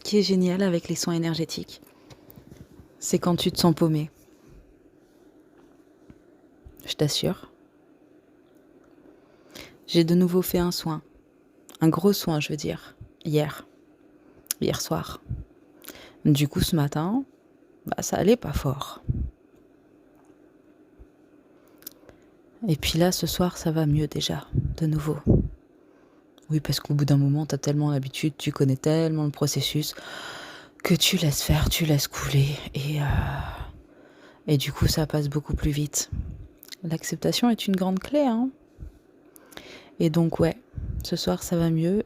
qui est génial avec les soins énergétiques, c'est quand tu te sens paumé. Je t'assure. J'ai de nouveau fait un soin. Un gros soin, je veux dire. Hier soir. Du coup, ce matin, ça allait pas fort. Et puis là, ce soir, ça va mieux déjà, de nouveau. Oui, parce qu'au bout d'un moment, t'as tellement l'habitude, tu connais tellement le processus, que tu laisses faire, tu laisses couler, et du coup, ça passe beaucoup plus vite. L'acceptation est une grande clé, hein. Et donc, ouais, ce soir, ça va mieux,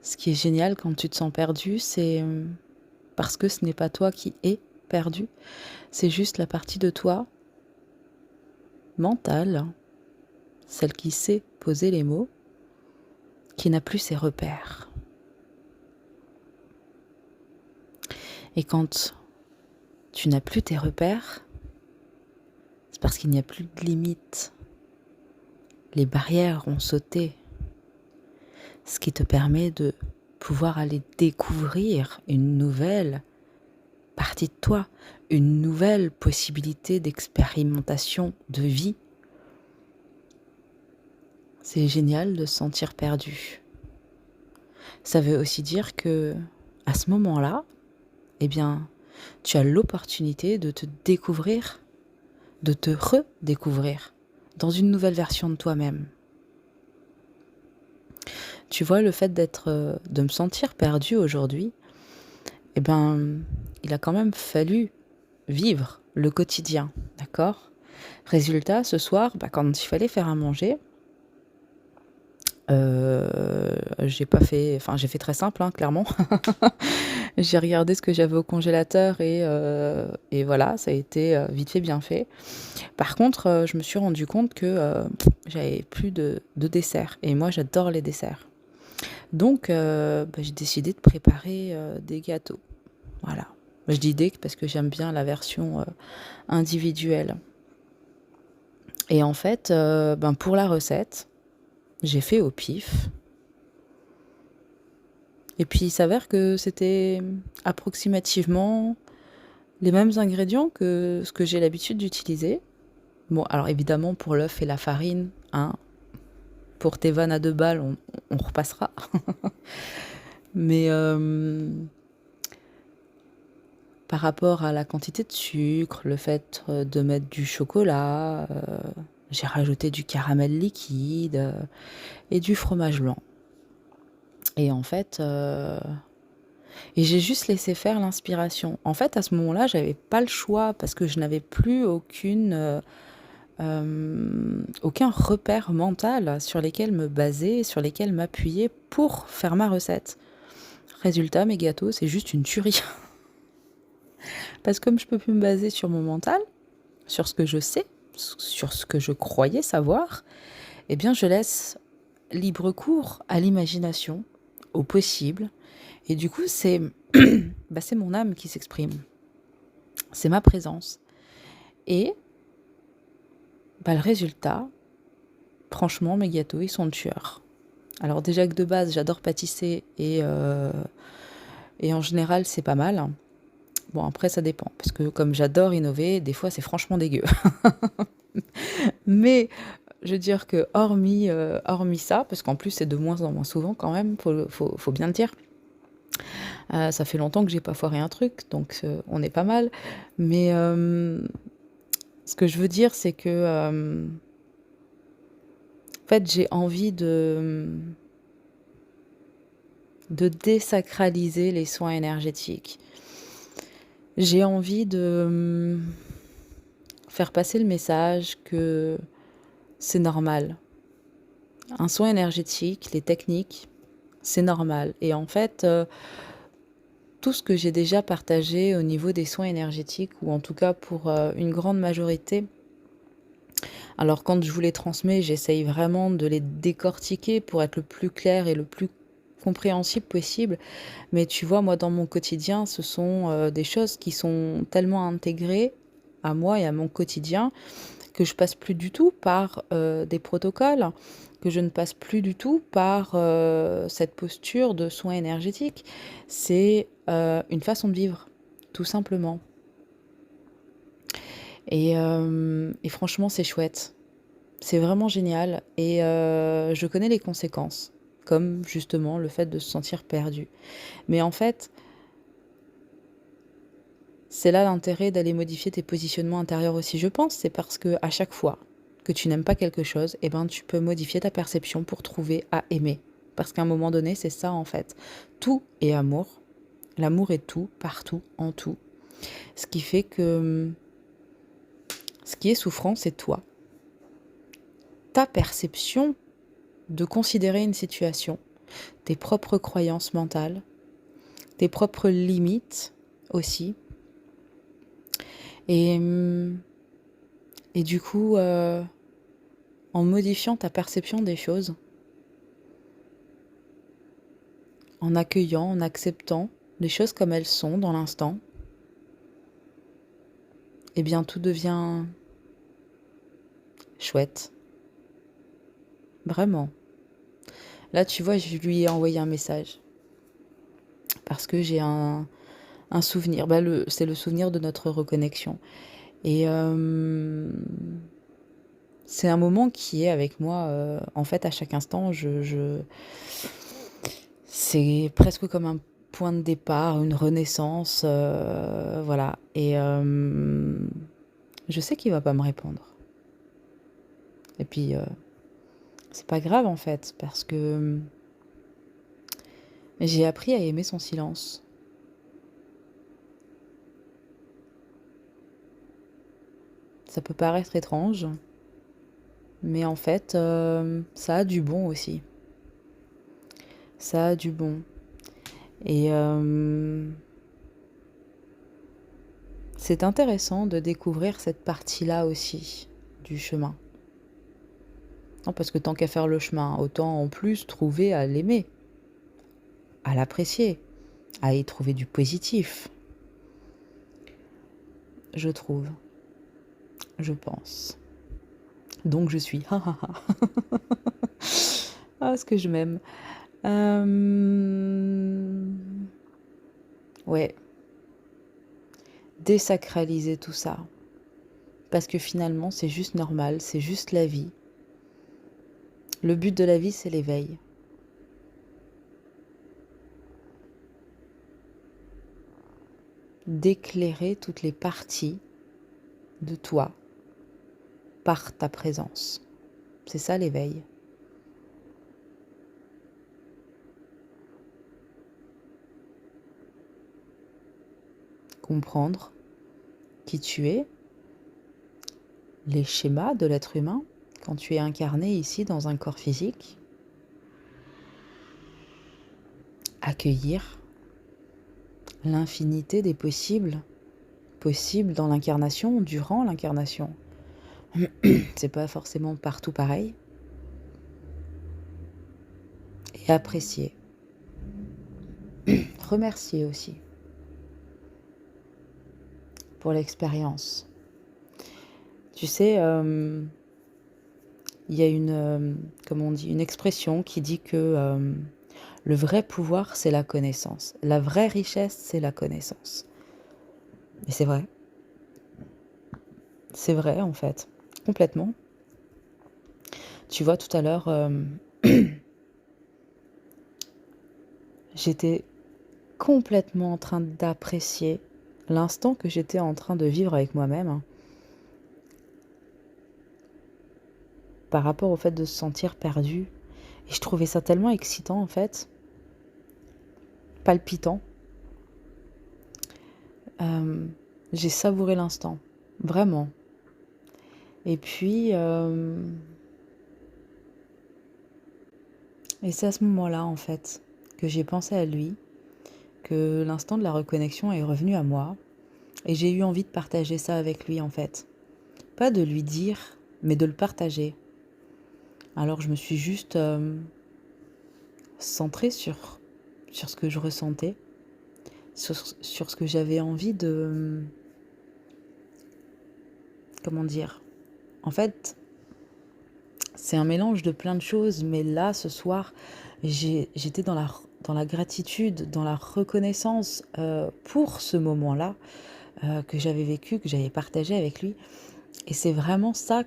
ce qui est génial quand tu te sens perdu, c'est parce que ce n'est pas toi qui es perdu, c'est juste la partie de toi mentale, celle qui sait poser les mots, qui n'a plus ses repères. Et quand tu n'as plus tes repères, c'est parce qu'il n'y a plus de limites. Les barrières ont sauté, ce qui te permet de pouvoir aller découvrir une nouvelle partie de toi, une nouvelle possibilité d'expérimentation de vie. C'est génial de se sentir perdu. Ça veut aussi dire que, à ce moment-là, eh bien, tu as l'opportunité de te découvrir, de te redécouvrir dans une nouvelle version de toi-même. Tu vois, le fait de me sentir perdue aujourd'hui, eh ben, il a quand même fallu vivre le quotidien, d'accord? Résultat, ce soir, quand il fallait faire à manger, j'ai fait très simple, hein, clairement. J'ai regardé ce que j'avais au congélateur et voilà, ça a été vite fait, bien fait. Par contre, je me suis rendu compte que j'avais plus de dessert. Et moi, j'adore les desserts. Donc, j'ai décidé de préparer des gâteaux. Voilà. Je dis des parce que j'aime bien la version individuelle. Et en fait, pour la recette, j'ai fait au pif. Et puis il s'avère que c'était approximativement les mêmes ingrédients que ce que j'ai l'habitude d'utiliser. Bon, alors évidemment pour l'œuf et la farine, hein, pour tes vannes à 2 balles, on repassera. Mais par rapport à la quantité de sucre, le fait de mettre du chocolat, j'ai rajouté du caramel liquide et du fromage blanc. Et en fait, et j'ai juste laissé faire l'inspiration. En fait, à ce moment-là, j'avais pas le choix parce que je n'avais plus aucun repère mental sur lesquels me baser, sur lesquels m'appuyer pour faire ma recette. Résultat, mes gâteaux, c'est juste une tuerie. Parce que comme je peux plus me baser sur mon mental, sur ce que je sais, sur ce que je croyais savoir, eh bien, je laisse libre cours à l'imagination, au possible. Et du coup, c'est mon âme qui s'exprime. C'est ma présence. Et le résultat, franchement, mes gâteaux, ils sont tueurs. Alors déjà que de base, j'adore pâtisser et en général, c'est pas mal. Bon, après, ça dépend. Parce que comme j'adore innover, des fois, c'est franchement dégueu. Mais je veux dire que hormis ça, parce qu'en plus, c'est de moins en moins souvent quand même, faut bien le dire. Ça fait longtemps que j'ai pas foiré un truc, donc on est pas mal. Mais ce que je veux dire, c'est que en fait, j'ai envie de désacraliser les soins énergétiques. J'ai envie de faire passer le message que c'est normal. Un soin énergétique, les techniques, c'est normal. Et en fait, tout ce que j'ai déjà partagé au niveau des soins énergétiques, ou en tout cas pour une grande majorité, alors quand je vous les transmets, j'essaye vraiment de les décortiquer pour être le plus clair et le plus compréhensible possible. Mais tu vois, moi, dans mon quotidien, ce sont des choses qui sont tellement intégrées à moi et à mon quotidien que je passe plus du tout par des protocoles, que je ne passe plus du tout par cette posture de soin énergétique. C'est une façon de vivre, tout simplement. Et franchement, c'est chouette. C'est vraiment génial. Et je connais les conséquences, comme justement le fait de se sentir perdu. Mais en fait, c'est là l'intérêt d'aller modifier tes positionnements intérieurs aussi, je pense. C'est parce que à chaque fois que tu n'aimes pas quelque chose, eh ben, tu peux modifier ta perception pour trouver à aimer. Parce qu'à un moment donné, c'est ça en fait. Tout est amour. L'amour est tout, partout, en tout. Ce qui fait que ce qui est souffrant, c'est toi. Ta perception de considérer une situation, tes propres croyances mentales, tes propres limites aussi. Et, et du coup, en modifiant ta perception des choses, en accueillant, en acceptant les choses comme elles sont dans l'instant, eh bien tout devient chouette. Vraiment. Là, tu vois, je lui ai envoyé un message. Parce que j'ai un souvenir. C'est le souvenir de notre reconnexion. Et c'est un moment qui est avec moi, en fait, à chaque instant. C'est presque comme un point de départ, une renaissance. Voilà. Et je sais qu'il va pas me répondre. Et puis, c'est pas grave, en fait, parce que j'ai appris à aimer son silence. Ça peut paraître étrange, mais en fait, ça a du bon aussi. Ça a du bon. Et c'est intéressant de découvrir cette partie-là aussi du chemin. Non, parce que tant qu'à faire le chemin, autant en plus trouver à l'aimer, à l'apprécier, à y trouver du positif. Je trouve. Je pense. Donc je suis. Ah, ce que je m'aime. Ouais. Désacraliser tout ça. Parce que finalement, c'est juste normal, c'est juste la vie. Le but de la vie, c'est l'éveil. D'éclairer toutes les parties de toi par ta présence. C'est ça l'éveil. Comprendre qui tu es, les schémas de l'être humain quand tu es incarné ici dans un corps physique. Accueillir l'infinité des possibles dans l'incarnation, durant l'incarnation. C'est pas forcément partout pareil. Et apprécier. Remercier aussi pour l'expérience. Tu sais, il y a une expression qui dit que le vrai pouvoir, c'est la connaissance. La vraie richesse, c'est la connaissance. Et c'est vrai. C'est vrai, en fait. Complètement. Tu vois, tout à l'heure, j'étais complètement en train d'apprécier l'instant que j'étais en train de vivre avec moi-même, par rapport au fait de se sentir perdu. Et je trouvais ça tellement excitant, en fait. Palpitant. J'ai savouré l'instant. Vraiment. Et puis... et c'est à ce moment-là, en fait, que j'ai pensé à lui, que l'instant de la reconnexion est revenu à moi, et j'ai eu envie de partager ça avec lui, en fait. Pas de lui dire, mais de le partager. Alors je me suis juste centrée sur ce que je ressentais, sur ce que j'avais envie de... comment dire, En fait, c'est un mélange de plein de choses, mais là, ce soir, j'étais dans la gratitude, dans la reconnaissance pour ce moment-là que j'avais vécu, que j'avais partagé avec lui. Et c'est vraiment ça,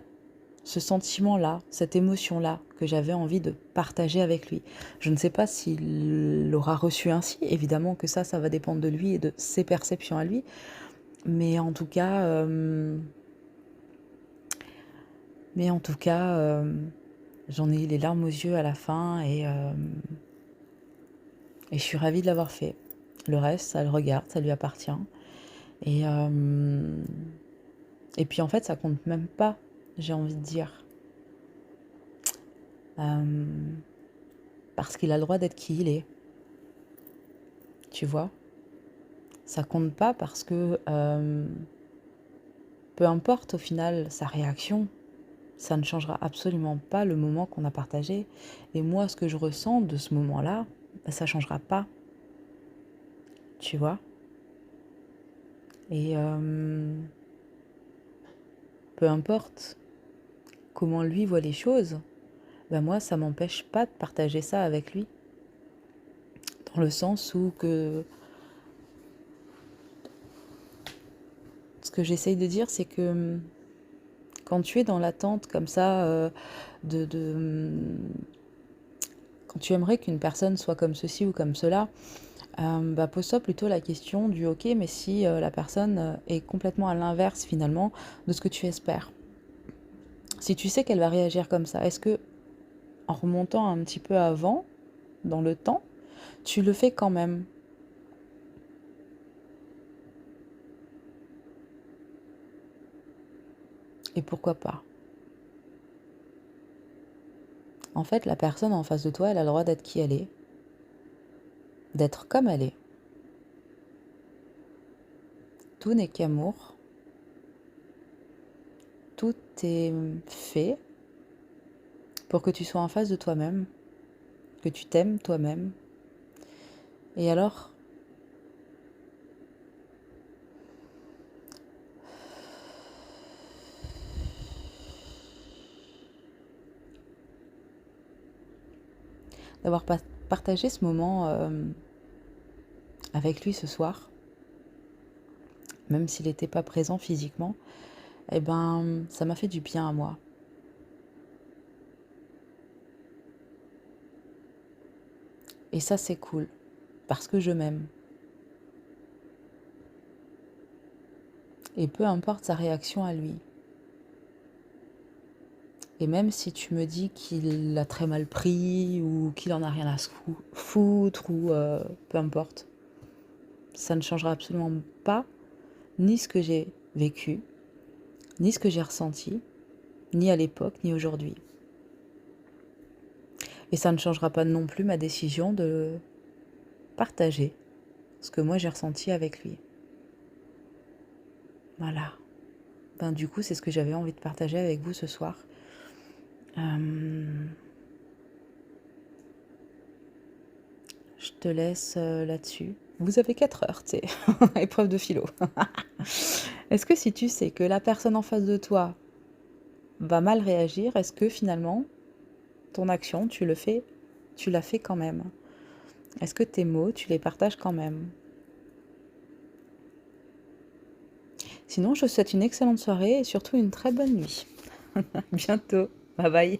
ce sentiment-là, cette émotion-là que j'avais envie de partager avec lui. Je ne sais pas s'il l'aura reçu ainsi, évidemment que ça va dépendre de lui et de ses perceptions à lui, mais en tout cas, j'en ai eu les larmes aux yeux à la fin et je suis ravie de l'avoir fait. Le reste, ça le regarde, ça lui appartient. Et, euh, et puis en fait, ça compte même pas, j'ai envie de dire. Euh, Parce qu'il a le droit d'être qui il est. Tu vois? Ça compte pas parce que peu importe au final sa réaction, ça ne changera absolument pas le moment qu'on a partagé. Et moi, ce que je ressens de ce moment-là, bah, ça changera pas. Tu vois? Et peu importe comment lui voit les choses, bah moi, ça m'empêche pas de partager ça avec lui. Dans le sens où que ce que j'essaye de dire, c'est que quand tu es dans l'attente comme ça, quand tu aimerais qu'une personne soit comme ceci ou comme cela, bah, pose-toi plutôt la question du ok, mais si la personne est complètement à l'inverse finalement de ce que tu espères. Si tu sais qu'elle va réagir comme ça, est-ce que en remontant un petit peu avant, dans le temps, tu le fais quand même? Et pourquoi pas? En fait, la personne en face de toi, elle a le droit d'être qui elle est, d'être comme elle est. Tout n'est qu'amour. Tout est fait pour que tu sois en face de toi-même, que tu t'aimes toi-même. Et alors, d'avoir partagé ce moment avec lui ce soir, même s'il n'était pas présent physiquement, eh ben, ça m'a fait du bien à moi. Et ça, c'est cool, parce que je m'aime. Et peu importe sa réaction à lui. Et même si tu me dis qu'il l'a très mal pris ou qu'il en a rien à se foutre ou peu importe, ça ne changera absolument pas ni ce que j'ai vécu, ni ce que j'ai ressenti, ni à l'époque, ni aujourd'hui. Et ça ne changera pas non plus ma décision de partager ce que moi j'ai ressenti avec lui. Voilà. Ben, du coup, c'est ce que j'avais envie de partager avec vous ce soir. Je te laisse là-dessus. Vous avez 4 heures, tu sais, épreuve de philo. Est-ce que si tu sais que la personne en face de toi va mal réagir, est-ce que finalement, ton action, tu l'as fait quand même? Est-ce que tes mots, tu les partages quand même? Sinon, je te souhaite une excellente soirée et surtout une très bonne nuit. Bientôt. Bye bye.